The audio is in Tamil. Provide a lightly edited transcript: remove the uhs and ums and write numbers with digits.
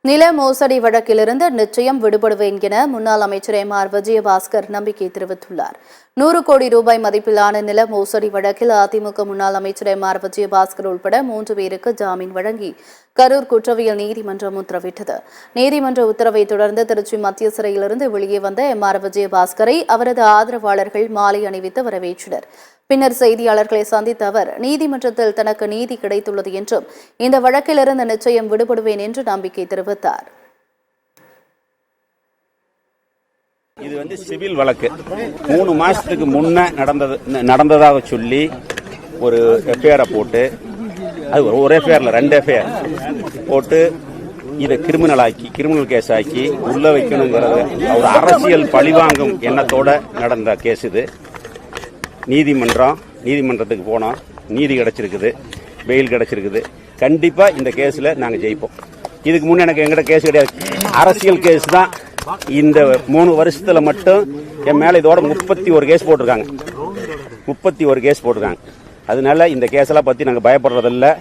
நில மோசடி வழக்கிலிருந்து நிச்சயம் விடுபடுவேன் என முன்னாள் அமைச்சர் எம்.ஆர். விஜயபாஸ்கர் நம்பிக்கை தெரிவித்துள்ளார். 100 கோடி ரூபாய் மதிப்பிலான நில மோசடி வழக்கில் அதிமுக முன்னாள் அமைச்சர் எம்.ஆர். விஜயபாஸ்கர் உட்பட 3 பேருக்கு ஜாமீன் வழங்கி கரூர் குற்றவியல் நீதிமன்றம் உத்தரவிட்டது. நீதிமன்ற உத்தரவை தொடர்ந்து திருச்சி மத்திய சிறையிலிருந்து வெளியே வந்த எம்.ஆர். விஜயபாஸ்கரை அவரது ஆதரவாளர்கள் மாலை அணிவித்து வரவேற்றனர். பின்னர் செய்தியாளர்களை சந்தித்த அவர் நீதிமன்றத்தில் தனக்கு நீதி கிடைத்துள்ளது என்றும் இந்த வழக்கிலிருந்து நிச்சயம் விடுபடுவேன் என்று நம்பிக்கை தெரிவித்தார். இது சிவில் வழக்கு 3 மாசத்துக்கு முன்ன நடந்ததாக சொல்லி ஒரு எஃப்ஐஆரை போட்டு, அது ஒரு எஃப்ஐஆர்ல 2 எஃப்ஐஆர் போட்டு இதை கிரிமினல் கேஸ் ஆக்கி உள்ள வைக்கணுங்கிறது ஒரு அரசியல் பழிவாங்கும் எண்ணத்தோட நடந்த கேஸ் இது. நீதிமன்றத்துக்கு போனோம், நீதி கிடைச்சிருக்குது, பெயில் கிடைச்சிருக்குது. கண்டிப்பா இந்த கேஸ்ல நாங்க ஜெயிப்போம். இதுக்கு முன்ன எனக்கு எங்கிட்ட கேஸ் கிடையாது, அரசியல் கேஸ் தான். இந்த 3 வருஷத்துல மட்டும் என் மேல இதோட 31 கேஸ் போட்டிருக்காங்க. 31 கேஸ் போட்டிருக்காங்க. அதனால இந்த கேஸ் எல்லாம் பத்தி நாங்க பயப்படுறதில்ல.